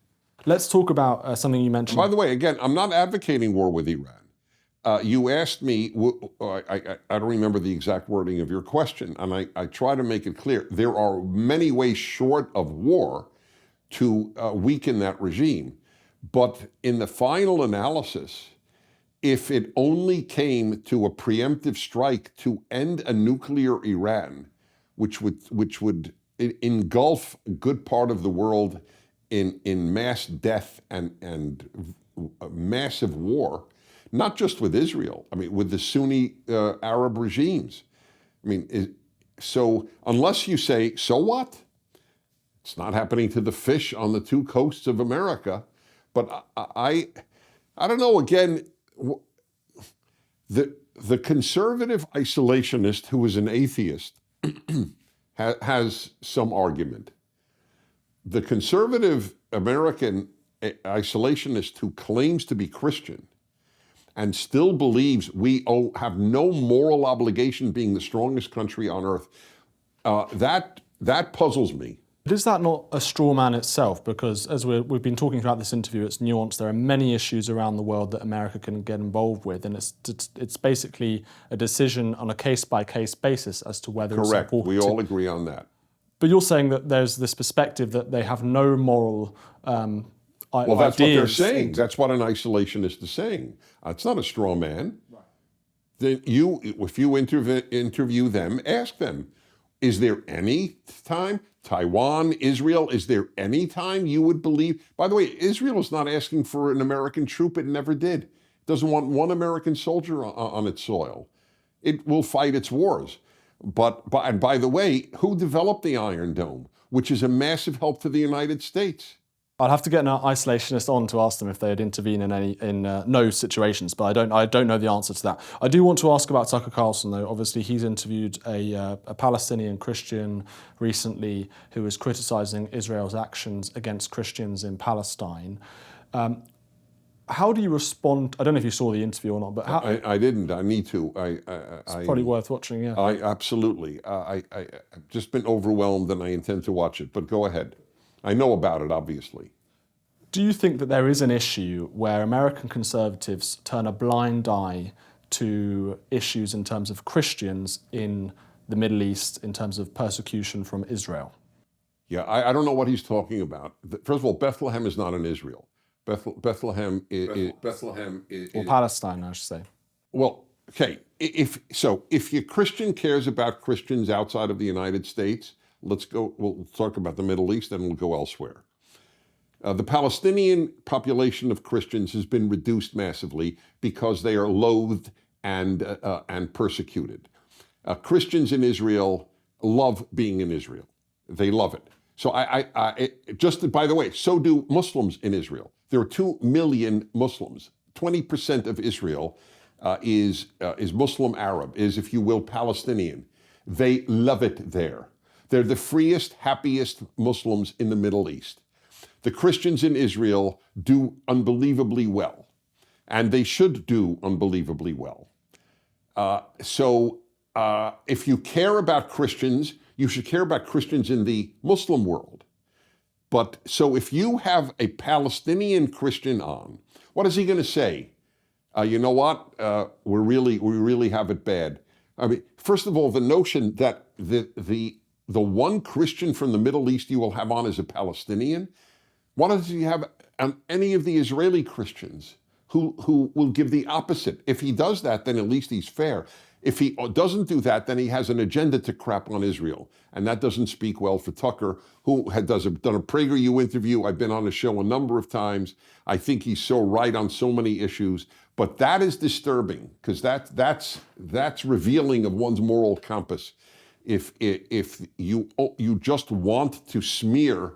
Speaker 2: Let's talk about something you mentioned.
Speaker 1: By the way, again, I'm not advocating war with Iran. You asked me, I don't remember the exact wording of your question, and I try to make it clear. There are many ways short of war to weaken that regime. But in the final analysis, if it only came to a preemptive strike to end a nuclear Iran, which would engulf a good part of the world in mass death and massive war, not just with Israel, I mean, with the Sunni Arab regimes. I mean, so unless you say, so what? It's not happening to the fish on the two coasts of America. But I don't know, again, the conservative isolationist who is an atheist has some argument. The conservative American isolationist who claims to be Christian and still believes we have no moral obligation, being the strongest country on earth, That puzzles me.
Speaker 2: But is that not a straw man itself? Because as we've been talking throughout this interview, it's nuanced. There are many issues around the world that America can get involved with, and it's basically a decision on a case-by-case basis as to whether it's
Speaker 1: Correct.
Speaker 2: important.
Speaker 1: We all agree on that.
Speaker 2: But you're saying that there's this perspective that they have no moral
Speaker 1: Well, that's what they're
Speaker 2: ideas.
Speaker 1: saying. That's what an isolationist is saying. It's not a straw man. Right. Then if you interview them, ask them, is there any time, Taiwan, Israel, is there any time you would believe? By the way, Israel is not asking for an American troop. It never did. It doesn't want one American soldier on its soil. It will fight its wars. And by the way, who developed the Iron Dome, which is a massive help to the United States?
Speaker 2: I'd have to get an isolationist on to ask them if they'd intervene in no situations, but I don't know the answer to that. I do want to ask about Tucker Carlson, though. Obviously, he's interviewed a Palestinian Christian recently who was criticising Israel's actions against Christians in Palestine. How do you respond? I don't know if you saw the interview or not, but how,
Speaker 1: I didn't. I need to.
Speaker 2: it's probably worth watching. Yeah.
Speaker 1: Absolutely. I've just been overwhelmed, and I intend to watch it. But go ahead. I know about it, obviously.
Speaker 2: Do you think that there is an issue where American conservatives turn a blind eye to issues in terms of Christians in the Middle East, in terms of persecution from Israel?
Speaker 1: Yeah, I don't know what he's talking about. First of all, Bethlehem is not in Israel. Bethlehem is
Speaker 2: or Palestine, I should say.
Speaker 1: Well, okay. If your Christian cares about Christians outside of the United States, we'll talk about the Middle East, and we'll go elsewhere. The Palestinian population of Christians has been reduced massively because they are loathed and persecuted. Christians in Israel love being in Israel. They love it. So just by the way, so do Muslims in Israel. There are 2 million Muslims. 20% of Israel is Muslim Arab, is, if you will, Palestinian. They love it there. They're the freest, happiest Muslims in the Middle East. The Christians in Israel do unbelievably well, and they should do unbelievably well. So if you care about Christians, you should care about Christians in the Muslim world. But so if you have a Palestinian Christian on, what is he going to say? You know what? We really have it bad. I mean, first of all, the notion that the one Christian from the Middle East you will have on is a Palestinian. Why does he have any of the Israeli Christians who will give the opposite? If he does that, then at least he's fair. If he doesn't do that, then he has an agenda to crap on Israel. And that doesn't speak well for Tucker, who done a Prager U interview. I've been on the show a number of times. I think he's so right on so many issues. But that is disturbing, because that's revealing of one's moral compass. If you just want to smear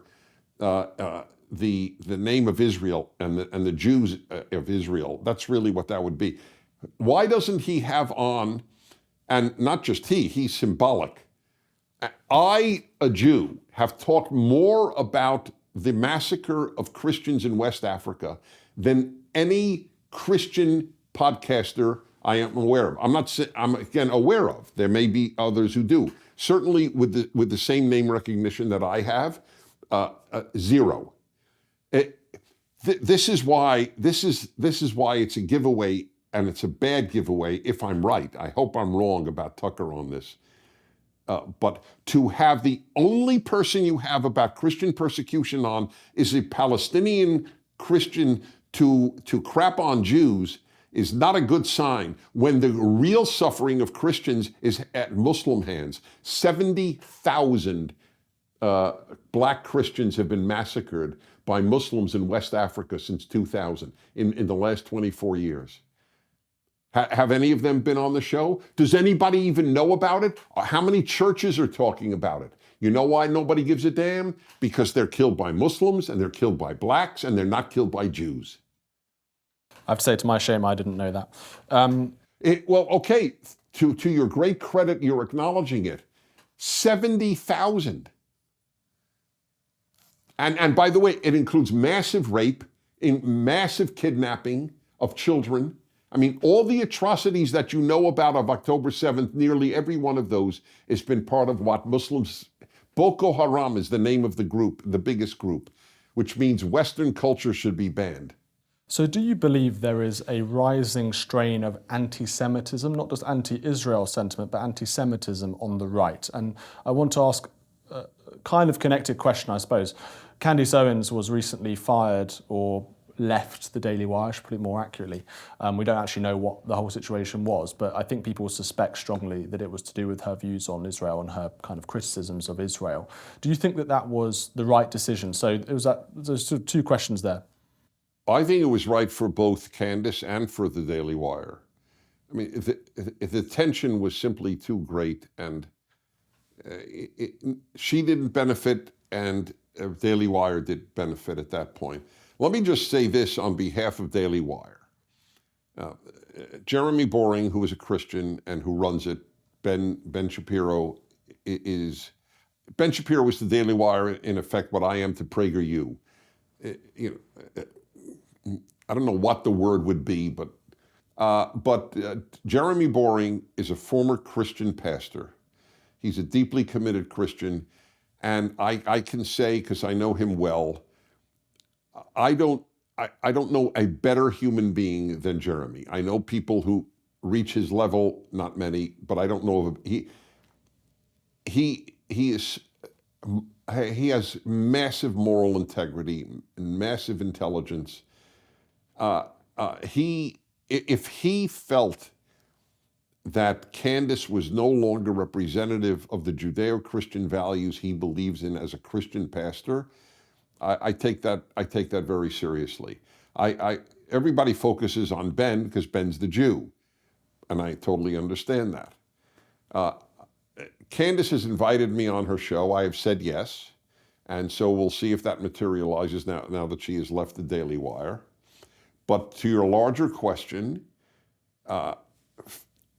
Speaker 1: the name of Israel and the Jews of Israel, that's really what that would be. Why doesn't he have on, and not just he's symbolic. I, a Jew, have talked more about the massacre of Christians in West Africa than any Christian podcaster I am aware of. I'm again aware of. There may be others who do. Certainly with the same name recognition that I have, zero. This is why it's a giveaway, and it's a bad giveaway if I'm right. I hope I'm wrong about Tucker on this. But to have the only person you have about Christian persecution on is a Palestinian Christian to crap on Jews is not a good sign when the real suffering of Christians is at Muslim hands. 70,000 black Christians have been massacred by Muslims in West Africa since 2000, in the last 24 years. Have any of them been on the show? Does anybody even know about it? How many churches are talking about it? You know why nobody gives a damn? Because they're killed by Muslims, and they're killed by blacks, and they're not killed by Jews.
Speaker 2: I have to say, to my shame, I didn't know that.
Speaker 1: Well, okay, to your great credit, you're acknowledging it. 70,000. And by the way, it includes massive rape, massive kidnapping of children, I mean, all the atrocities that you know about of October 7th, nearly every one of those has been part of what Muslims, Boko Haram is the name of the group, the biggest group, which means Western culture should be banned.
Speaker 2: So do you believe there is a rising strain of anti-Semitism, not just anti-Israel sentiment, but anti-Semitism on the right? And I want to ask a kind of connected question, I suppose. Candace Owens was recently fired or left the Daily Wire, I should put it more accurately. We don't actually know what the whole situation was, but I think people suspect strongly that it was to do with her views on Israel and her kind of criticisms of Israel. Do you think that that was the right decision? So it was there's sort of two questions there.
Speaker 1: I think it was right for both Candace and for the Daily Wire. I mean, if the tension was simply too great and she didn't benefit and Daily Wire did benefit at that point. Let me just say this on behalf of Daily Wire. Jeremy Boring, who is a Christian and who runs it, Ben Shapiro Ben Shapiro was the Daily Wire, in effect, what I am to Prager U. I don't know what the word would be, but Jeremy Boring is a former Christian pastor. He's a deeply committed Christian, and I can say, because I know him well, I don't know a better human being than Jeremy. I know people who reach his level, not many, but I don't know of him. He has massive moral integrity, massive intelligence. If he felt that Candace was no longer representative of the Judeo-Christian values he believes in as a Christian pastor, I take that very seriously. Everybody focuses on Ben because Ben's the Jew, and I totally understand that. Candace has invited me on her show. I have said yes, and so we'll see if that materializes now that she has left the Daily Wire. But to your larger question, I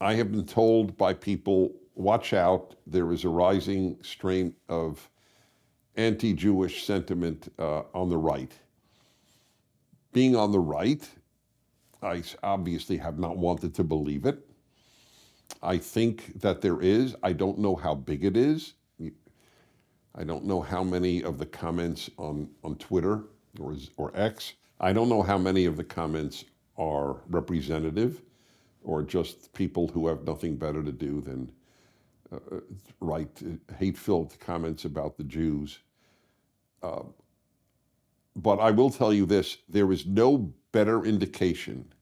Speaker 1: have been told by people, watch out, there is a rising strain of anti-Jewish sentiment on the right. Being on the right, I obviously have not wanted to believe it. I think that there is. I don't know how big it is. I don't know how many of the comments on Twitter or X, I don't know how many of the comments are representative or just people who have nothing better to do than write hate-filled comments about the Jews. But I will tell you this, there is no better indication.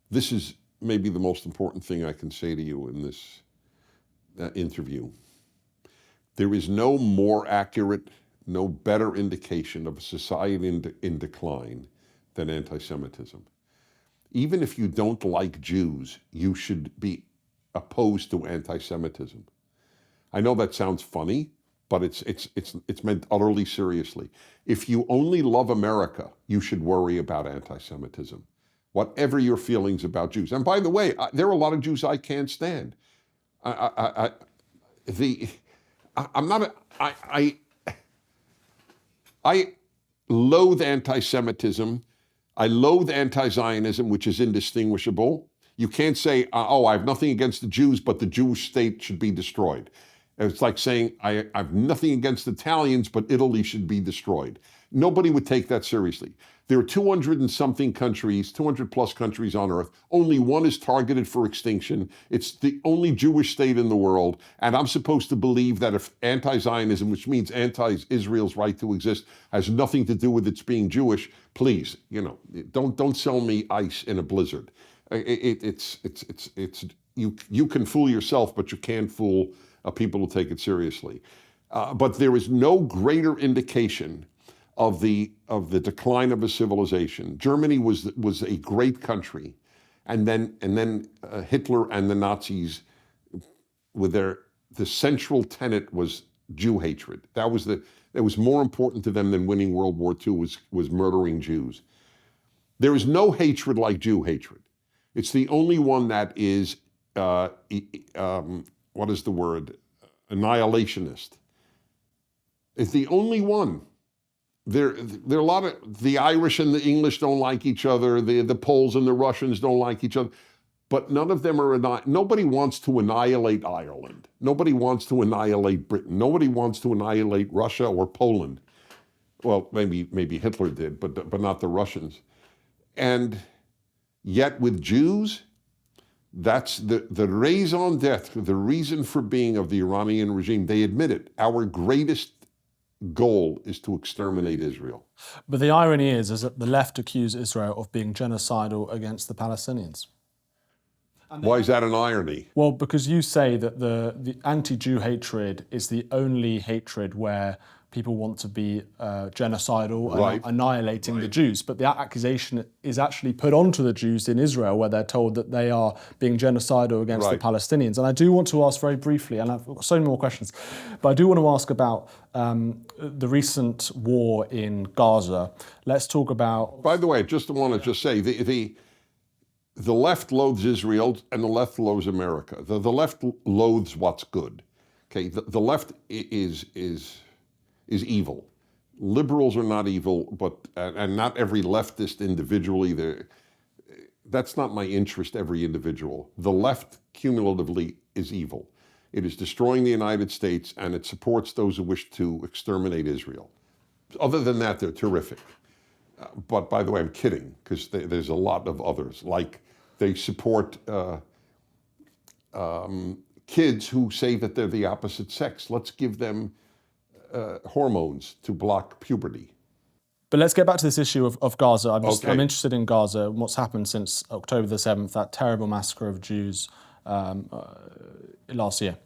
Speaker 1: This is maybe the most important thing I can say to you in this interview. There is no more accurate, no better indication of a society in decline than anti-Semitism. Even if you don't like Jews, you should be opposed to anti-Semitism. I know that sounds funny, but it's meant utterly seriously. If you only love America, you should worry about anti-Semitism, whatever your feelings about Jews. And by the way, there are a lot of Jews I can't stand. I loathe anti-Semitism. I loathe anti-Zionism, which is indistinguishable. You can't say, I have nothing against the Jews, but the Jewish state should be destroyed. It's like saying, I have nothing against Italians, but Italy should be destroyed. Nobody would take that seriously. There are 200 and something countries, 200 plus countries on earth. Only one is targeted for extinction. It's the only Jewish state in the world. And I'm supposed to believe that if anti-Zionism, which means anti-Israel's right to exist, has nothing to do with its being Jewish, please, don't sell me ice in a blizzard. You can fool yourself, but you can't fool people who take it seriously. But there is no greater indication of the decline of a civilization. Germany was a great country, and then Hitler and the Nazis, with the central tenet was Jew hatred. That was more important to them than winning World War II was murdering Jews. There is no hatred like Jew hatred. It's the only one that is what is the word? Annihilationist. It's the only one. there are a lot of, the Irish and the English don't like each other, the Poles and the Russians don't like each other, but none of them are, nobody wants to annihilate Ireland. Nobody wants to annihilate Britain. Nobody wants to annihilate Russia or Poland. Well, maybe Hitler did, but not the Russians. And yet with Jews, that's the raison d'etre, the reason for being of the Iranian regime. They admit it. Our greatest goal is to exterminate Israel.
Speaker 2: But the irony is that the left accuse Israel of being genocidal against the Palestinians.
Speaker 1: Why is that an irony?
Speaker 2: Well, because you say that the anti-Jew hatred is the only hatred where people want to be genocidal and annihilating the Jews. But that accusation is actually put onto the Jews in Israel, where they're told that they are being genocidal against the Palestinians. And I do want to ask very briefly, and I've got so many more questions, but I do want to ask about the recent war in Gaza. Let's talk about...
Speaker 1: By the way, I just want to say, the left loathes Israel and the left loathes America. The left loathes what's good. Okay, the left is evil. Liberals are not evil, but and not every leftist individually. That's not my interest, every individual. The left cumulatively is evil. It is destroying the United States, and it supports those who wish to exterminate Israel. Other than that, they're terrific. But by the way, I'm kidding, because there's a lot of others. Like they support kids who say that they're the opposite sex. Let's give them hormones to block puberty.
Speaker 2: But let's get back to this issue of Gaza. I'm interested in Gaza and what's happened since October the 7th, that terrible massacre of Jews last year.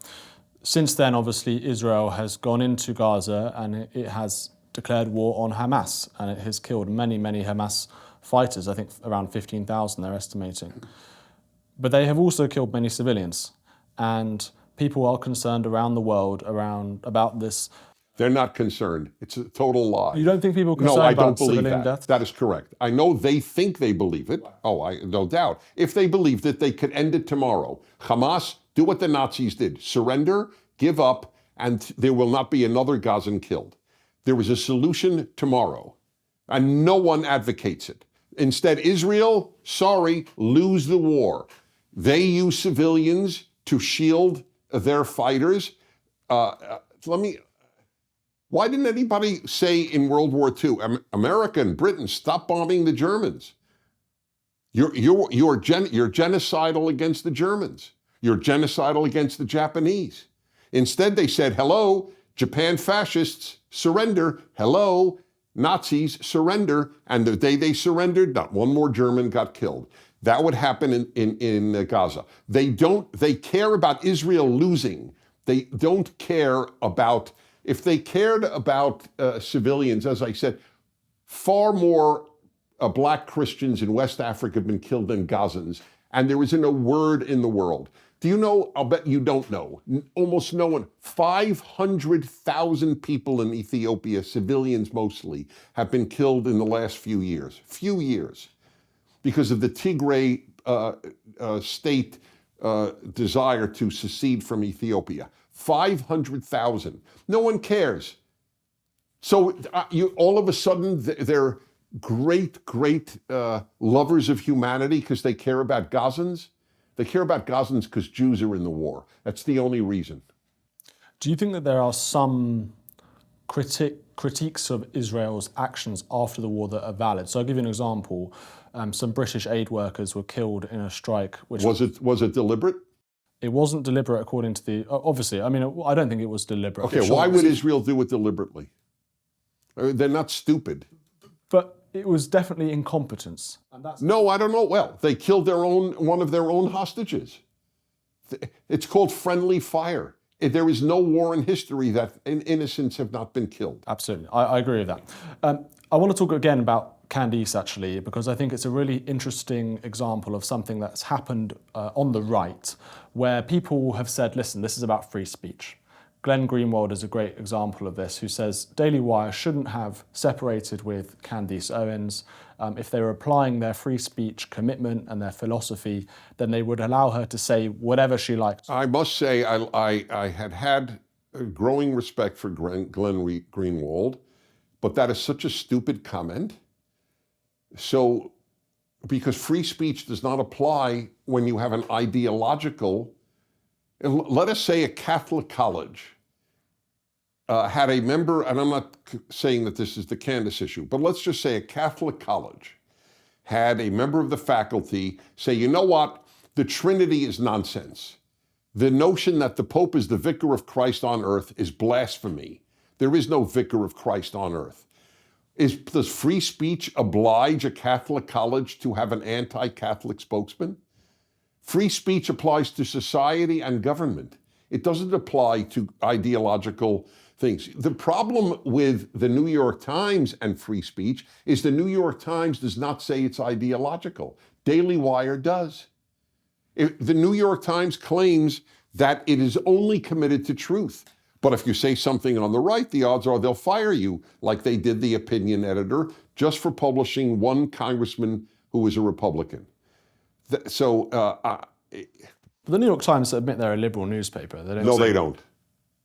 Speaker 2: Since then, obviously, Israel has gone into Gaza and it has declared war on Hamas, and it has killed many, many Hamas fighters, I think around 15,000 they're estimating. But they have also killed many civilians, and people are concerned around the world about this.
Speaker 1: They're not concerned. It's a total lie.
Speaker 2: You don't think people are concerned about civilian death?
Speaker 1: That is correct. I know they think they believe it. No doubt. If they believed it, they could end it tomorrow. Hamas, do what the Nazis did. Surrender, give up, and there will not be another Gazan killed. There is a solution tomorrow, and no one advocates it. Instead, Israel, lose the war. They use civilians to shield their fighters. Why didn't anybody say in World War II, America and Britain, stop bombing the Germans? You're genocidal against the Germans. You're genocidal against the Japanese. Instead, they said, hello, Japan fascists, surrender. Hello, Nazis, surrender. And the day they surrendered, not one more German got killed. That would happen in Gaza. They care about Israel losing. They don't care about... If they cared about civilians, as I said, far more black Christians in West Africa have been killed than Gazans, and there isn't a word in the world. Do you know? I'll bet you don't know. Almost no one. 500,000 people in Ethiopia, civilians mostly, have been killed in the last few years. Because of the Tigray state desire to secede from Ethiopia. 500,000. No one cares. So all of a sudden, they're great lovers of humanity because they care about Gazans. They care about Gazans because Jews are in the war. That's the only reason.
Speaker 2: Do you think that there are some critiques of Israel's actions after the war that are valid? So I'll give you an example. Some British aid workers were killed in a strike.
Speaker 1: Was it deliberate?
Speaker 2: It wasn't deliberate according to the... Obviously, I mean, I don't think it was deliberate.
Speaker 1: Okay, why would Israel do it deliberately? They're not stupid.
Speaker 2: But it was definitely incompetence.
Speaker 1: No, I don't know. Well, they killed one of their own hostages. It's called friendly fire. There is no war in history that innocents have not been killed.
Speaker 2: Absolutely. I agree with that. I want to talk again about Candace, actually, because I think it's a really interesting example of something that's happened on the right, where people have said, listen, this is about free speech. Glenn Greenwald is a great example of this, who says Daily Wire shouldn't have separated with Candace Owens. If they were applying their free speech commitment and their philosophy, then they would allow her to say whatever she liked.
Speaker 1: I must say I had a growing respect for Glenn Greenwald, but that is such a stupid comment. So, because free speech does not apply when you have an ideological, let us say a Catholic college had a member, and I'm not saying that this is the Candace issue, but let's just say a Catholic college had a member of the faculty say, you know what, the Trinity is nonsense. The notion that the Pope is the vicar of Christ on earth is blasphemy. There is no vicar of Christ on earth. Does free speech oblige a Catholic college to have an anti-Catholic spokesman? Free speech applies to society and government. It doesn't apply to ideological things. The problem with the New York Times and free speech is the New York Times does not say it's ideological. Daily Wire does. The New York Times claims that it is only committed to truth. But if you say something on the right, the odds are they'll fire you, like they did the opinion editor, just for publishing one congressman who was a Republican.
Speaker 2: The New York Times admit they're a liberal newspaper.
Speaker 1: They don't.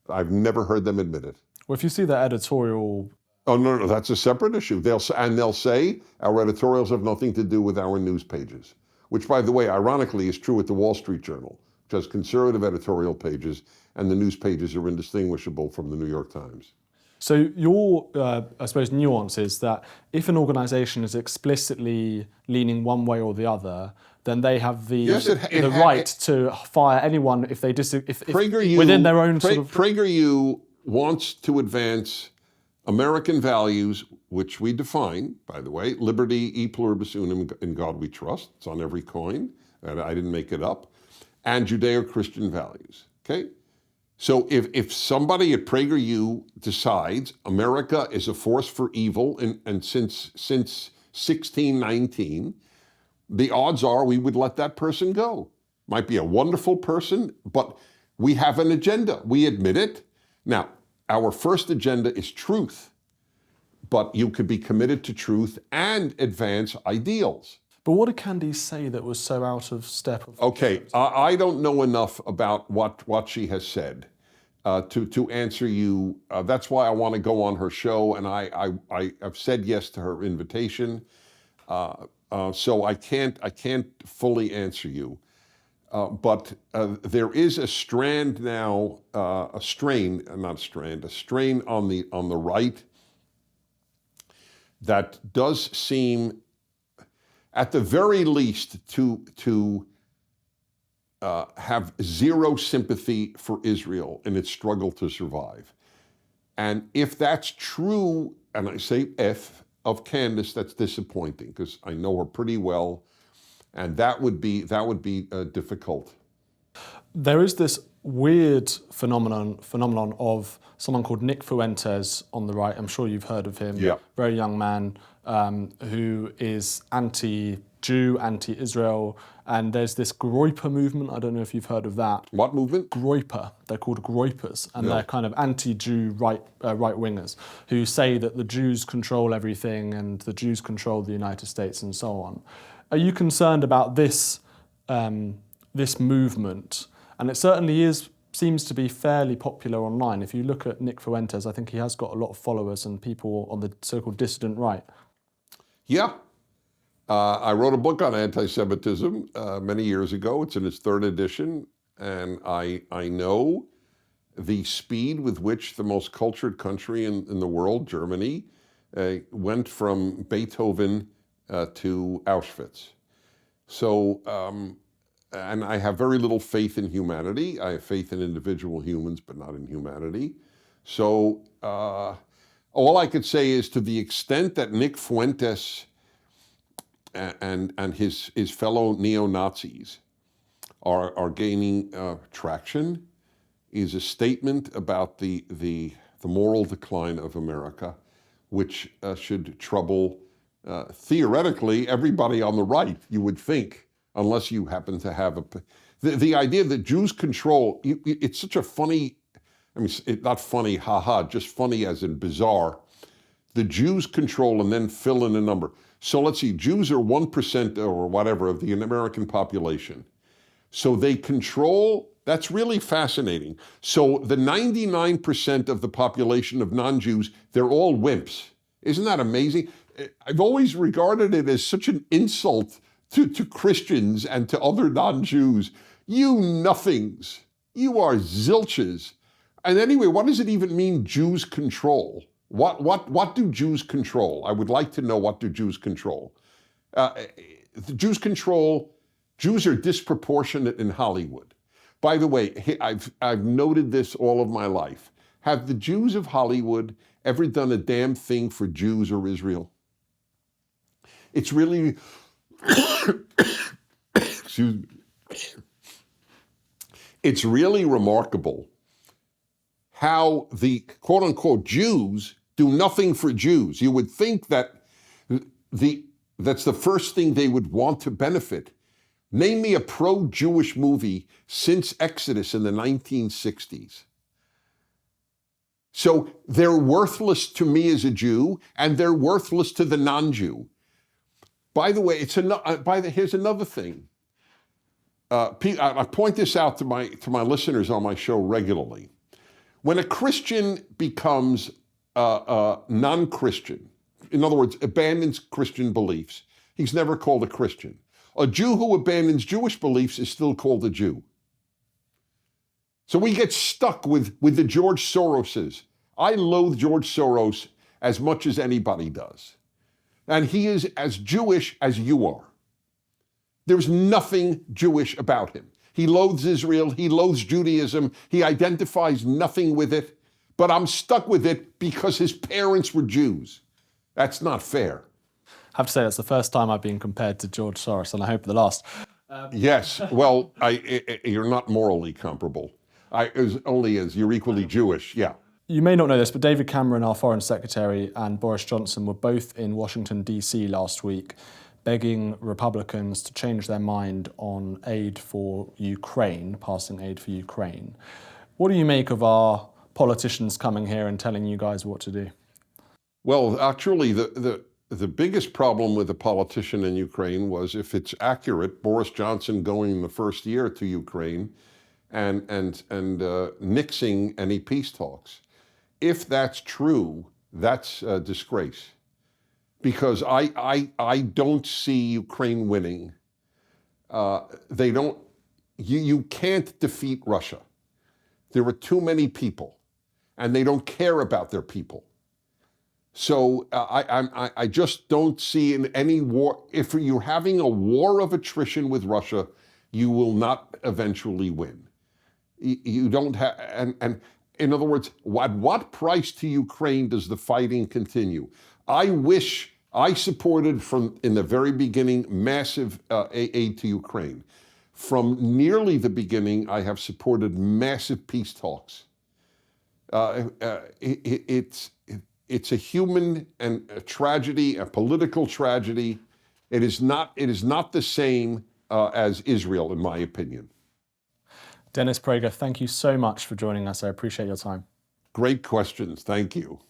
Speaker 1: I've never heard them admit it.
Speaker 2: Well, if you see their editorial...
Speaker 1: Oh, no, that's a separate issue. They'll say our editorials have nothing to do with our news pages, which, by the way, ironically is true at the Wall Street Journal, which has conservative editorial pages, and the news pages are indistinguishable from the New York Times.
Speaker 2: So your, I suppose, nuance is that if an organization is explicitly leaning one way or the other, then they have the right to fire anyone if they disagree within their own sort of...
Speaker 1: PragerU wants to advance American values, which we define, by the way, liberty, e pluribus unum, in God we trust. It's on every coin, and I didn't make it up, and Judeo-Christian values, okay? So if somebody at PragerU decides America is a force for evil, and since 1619, the odds are we would let that person go. Might be a wonderful person, but we have an agenda. We admit it. Now, our first agenda is truth, but you could be committed to truth and advance ideals.
Speaker 2: But what did Candace say that was so out of step?
Speaker 1: Okay, I don't know enough about what she has said to answer you. That's why I want to go on her show, and I've said yes to her invitation. So I can't fully answer you. But there is a strand now, a strain on the right that does seem, at the very least, to have zero sympathy for Israel in its struggle to survive. And if that's true, and I say if, of Candace, that's disappointing, because I know her pretty well, and that would be difficult.
Speaker 2: There is this weird phenomenon of someone called Nick Fuentes on the right. I'm sure you've heard of him.
Speaker 1: Yeah.
Speaker 2: Very young man who is anti-Jew, anti-Israel, and there's this Groyper movement. I don't know if you've heard of that.
Speaker 1: What movement?
Speaker 2: Groyper. They're called Groypers, and
Speaker 1: Yeah.
Speaker 2: they're kind of anti-Jew right-wingers who say that the Jews control everything and the Jews control the United States and so on. Are you concerned about this movement? And it certainly seems to be fairly popular online. If you look at Nick Fuentes, I think he has got a lot of followers and people on the so-called dissident right.
Speaker 1: Yeah. I wrote a book on anti-Semitism many years ago. It's in its 3rd edition, and I know the speed with which the most cultured country in the world, Germany, went from Beethoven to Auschwitz. So, and I have very little faith in humanity. I have faith in individual humans, but not in humanity. So all I could say is, to the extent that Nick Fuentes and his fellow neo-Nazis are gaining traction, is a statement about the moral decline of America, which should trouble theoretically everybody on the right, you would think, unless you happen to have the idea that Jews control. It's such a funny, I mean, not funny, haha, just funny as in bizarre. The Jews control, and then fill in a number. So let's see, Jews are 1% or whatever of the American population. So they control, that's really fascinating. So the 99% of the population of non-Jews, they're all wimps. Isn't that amazing? I've always regarded it as such an insult to Christians and to other non-Jews. You nothings. You are zilches. And anyway, what does it even mean, Jews control? What do Jews control? I would like to know, what do Jews control? Jews are disproportionate in Hollywood. By the way, I've noted this all of my life. Have the Jews of Hollywood ever done a damn thing for Jews or Israel? It's really, excuse me. It's really remarkable how the quote-unquote Jews do nothing for Jews. You would think that that's the first thing they would want to benefit. Name me a pro-Jewish movie since Exodus in the 1960s. So they're worthless to me as a Jew, and they're worthless to the non-Jew. By the way, here's another thing. I point this out to my listeners on my show regularly. When a Christian becomes non-Christian, in other words, abandons Christian beliefs, he's never called a Christian. A Jew who abandons Jewish beliefs is still called a Jew. So we get stuck with the George Soroses. I loathe George Soros as much as anybody does. And he is as Jewish as you are. There's nothing Jewish about him. He loathes Israel, he loathes Judaism, he identifies nothing with it, but I'm stuck with it because his parents were Jews. That's not fair.
Speaker 2: I have to say, that's the first time I've been compared to George Soros, and I hope the last.
Speaker 1: Yes, well, you're not morally comparable. You're equally Jewish, yeah.
Speaker 2: You may not know this, but David Cameron, our Foreign Secretary, and Boris Johnson were both in Washington, D.C. last week, begging Republicans to change their mind on aid for Ukraine, passing aid for Ukraine. What do you make of our politicians coming here and telling you guys what to do?
Speaker 1: Well, actually, the biggest problem with the politician in Ukraine was, if it's accurate, Boris Johnson going in the first year to Ukraine and nixing any peace talks. If that's true, that's a disgrace. Because I don't see Ukraine winning. You can't defeat Russia. There are too many people, and they don't care about their people. So I just don't see in any war, if you're having a war of attrition with Russia, you will not eventually win. You don't have, and in other words, at what price to Ukraine does the fighting continue? I wish I supported in the very beginning massive aid to Ukraine. From nearly the beginning, I have supported massive peace talks. It's a human and a tragedy, a political tragedy. It is not the same as Israel, in my opinion.
Speaker 2: Dennis Prager, thank you so much for joining us. I appreciate your time.
Speaker 1: Great questions. Thank you.